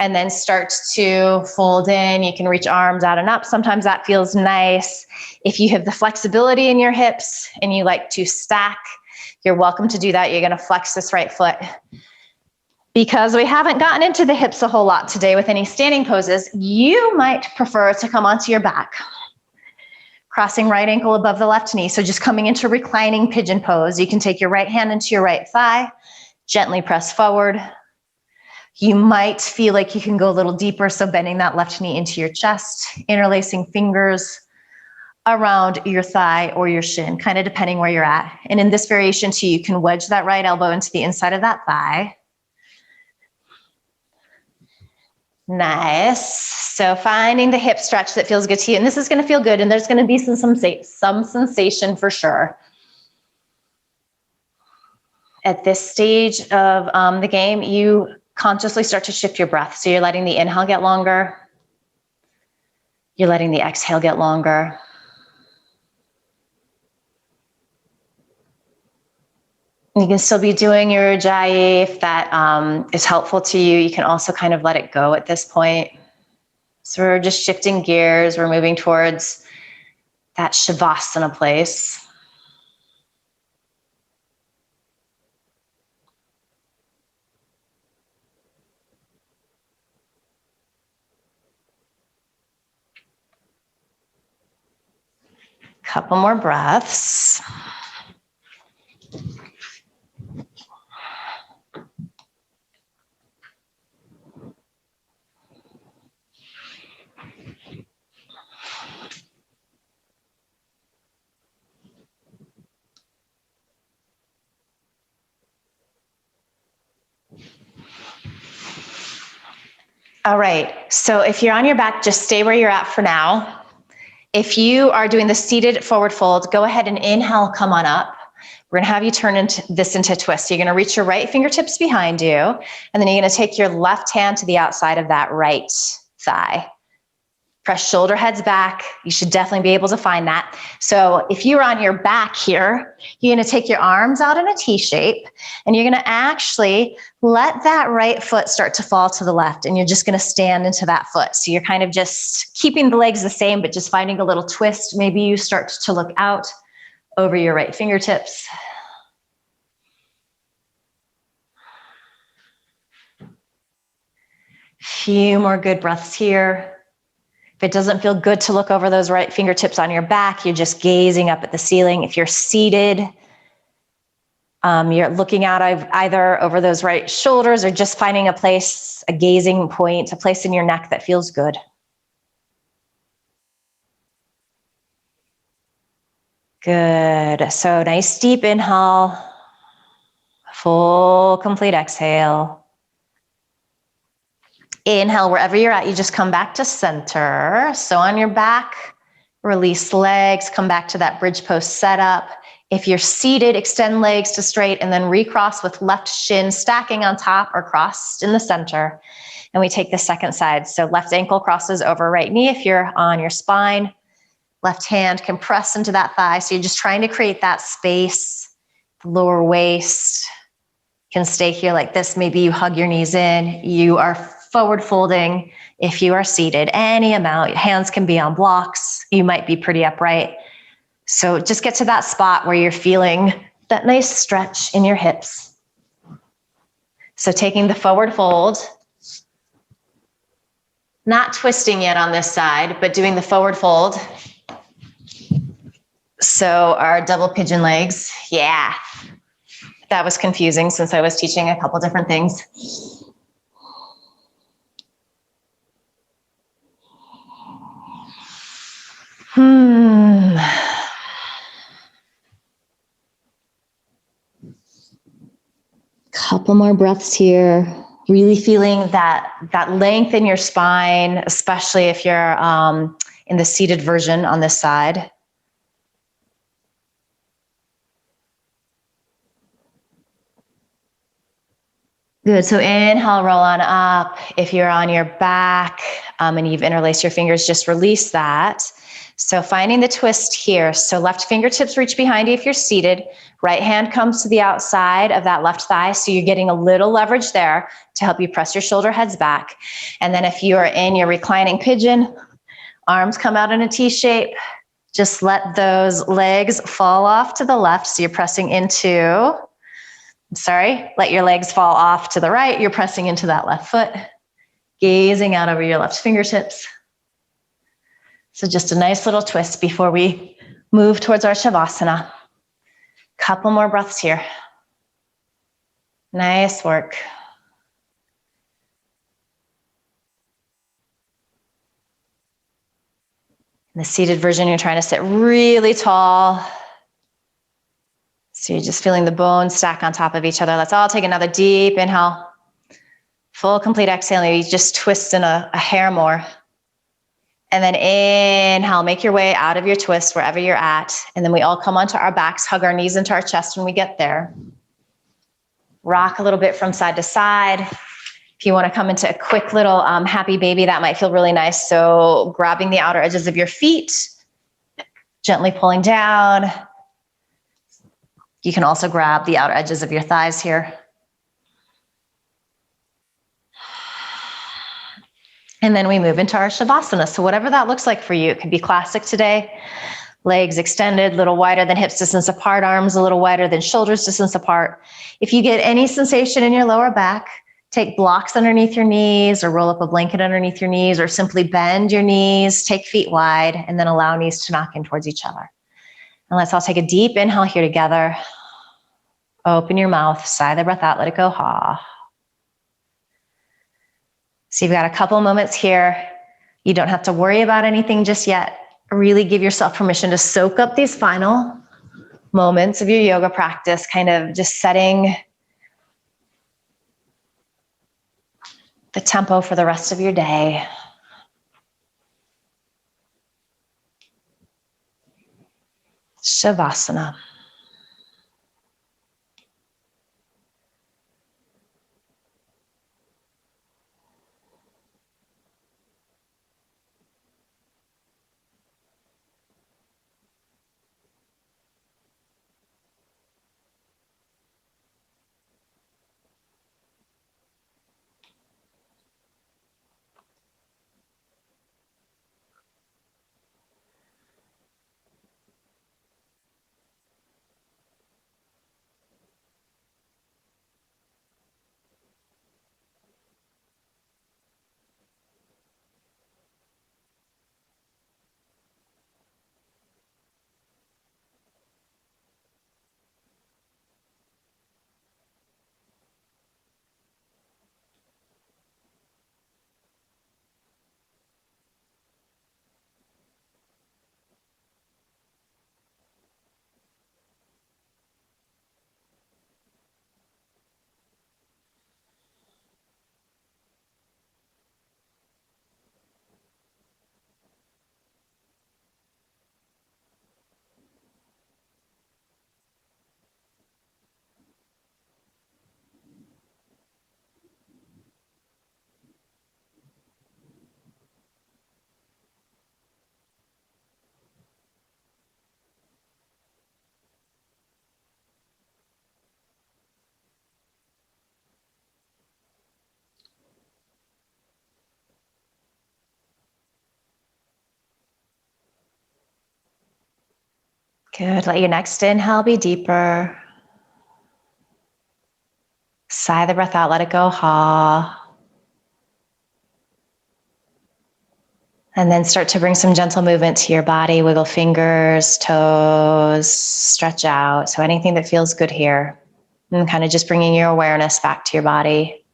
and then start to fold in. You can reach arms out and up. Sometimes that feels nice. If you have the flexibility in your hips and you like to stack, you're welcome to do that. You're gonna flex this right foot. Because we haven't gotten into the hips a whole lot today with any standing poses, you might prefer to come onto your back. Crossing right ankle above the left knee. So just coming into reclining pigeon pose. You can take your right hand into your right thigh, gently press forward. You might feel like you can go a little deeper, so bending that left knee into your chest, interlacing fingers around your thigh or your shin, kind of depending where you're at. And in this variation too, you can wedge that right elbow into the inside of that thigh. Nice. So finding the hip stretch that feels good to you. And this is going to feel good, and there's going to be some sensation for sure. At this stage of the game, you consciously start to shift your breath. So you're letting the inhale get longer. You're letting the exhale get longer. You can still be doing your ujjayi if that is helpful to you. You can also kind of let it go at this point. So we're just shifting gears. We're moving towards that shavasana place. Couple more breaths. All right, so if you're on your back, just stay where you're at for now. If you are doing the seated forward fold, go ahead and inhale, come on up. We're gonna have you turn this into a twist. You're gonna reach your right fingertips behind you, and then you're gonna take your left hand to the outside of that right thigh. Press shoulder heads back. You should definitely be able to find that. So if you're on your back here, you're gonna take your arms out in a T shape, and you're gonna actually let that right foot start to fall to the left, and you're just gonna stand into that foot. So you're kind of just keeping the legs the same, but just finding a little twist. Maybe you start to look out over your right fingertips. Few more good breaths here. If it doesn't feel good to look over those right fingertips on your back, you're just gazing up at the ceiling. If you're seated, you're looking out either over those right shoulders or just finding a place, a gazing point, a place in your neck that feels good. Good. So nice deep inhale, full complete exhale. Inhale, wherever you're at, you just come back to center. So on your back, release legs, come back to that bridge pose setup. If you're seated, extend legs to straight and then recross with left shin stacking on top or crossed in the center. And we take the second side. So left ankle crosses over right knee if you're on your spine. Left hand can press into that thigh. So you're just trying to create that space. The lower waist can stay here like this. Maybe you hug your knees in. You are forward folding if you are seated, any amount. Hands can be on blocks. You might be pretty upright. So just get to that spot where you're feeling that nice stretch in your hips. So taking the forward fold, not twisting yet on this side, but doing the forward fold. So our double pigeon legs, yeah. That was confusing since I was teaching a couple different things. Couple more breaths here. Really feeling that length in your spine, especially if you're in the seated version on this side. Good, so inhale, roll on up. If you're on your back and you've interlaced your fingers, just release that. So finding the twist here. So left fingertips reach behind you if you're seated. Right hand comes to the outside of that left thigh. So you're getting a little leverage there to help you press your shoulder heads back. And then if you are in your reclining pigeon, arms come out in a T shape. Just let those legs fall off to the left. So you're pressing into, let your legs fall off to the right. You're pressing into that left foot, gazing out over your left fingertips. So just a nice little twist before we move towards our Shavasana. Couple more breaths here. Nice work. In the seated version, you're trying to sit really tall. So you're just feeling the bones stack on top of each other. Let's all take another deep inhale. Full complete exhale. Maybe just twist in a hair more. And then inhale, make your way out of your twist wherever you're at. And then we all come onto our backs, hug our knees into our chest when we get there. Rock a little bit from side to side. If you want to come into a quick little happy baby, that might feel really nice. So grabbing the outer edges of your feet, gently pulling down. You can also grab the outer edges of your thighs here. And then we move into our Shavasana. So whatever that looks like for you, it could be classic today. Legs extended, a little wider than hips distance apart, arms a little wider than shoulders distance apart. If you get any sensation in your lower back, take blocks underneath your knees or roll up a blanket underneath your knees or simply bend your knees, take feet wide, and then allow knees to knock in towards each other. And let's all take a deep inhale here together. Open your mouth, sigh the breath out, let it go, ha. So you've got a couple moments here. You don't have to worry about anything just yet. Really give yourself permission to soak up these final moments of your yoga practice, kind of just setting the tempo for the rest of your day. Shavasana. Good. Let your next inhale be deeper. Sigh the breath out, let it go, ha. And then start to bring some gentle movement to your body. Wiggle fingers, toes, stretch out. So anything that feels good here. And kind of just bringing your awareness back to your body.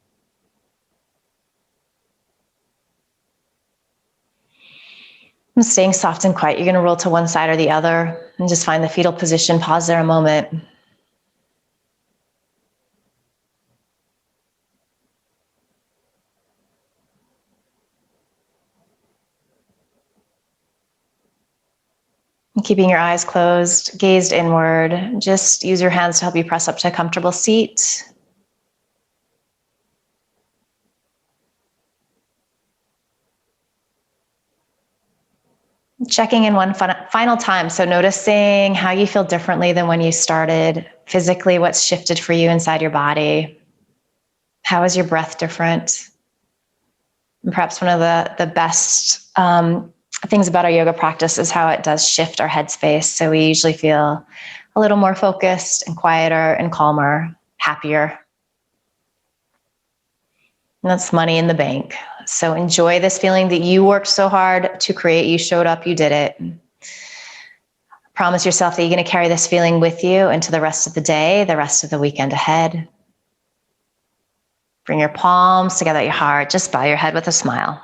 And staying soft and quiet. You're going to roll to one side or the other and just find the fetal position. Pause there a moment. And keeping your eyes closed, gazed inward. Just use your hands to help you press up to a comfortable seat. Checking in one final time. So noticing how you feel differently than when you started. Physically, what's shifted for you inside your body? How is your breath different? And perhaps one of the best things about our yoga practice is how it does shift our headspace. So we usually feel a little more focused and quieter and calmer, happier. And that's money in the bank. So enjoy this feeling that you worked so hard to create. You showed up, you did it. Promise yourself that you're going to carry this feeling with you into the rest of the day, the rest of the weekend ahead. Bring your palms together at your heart. Just bow your head with a smile.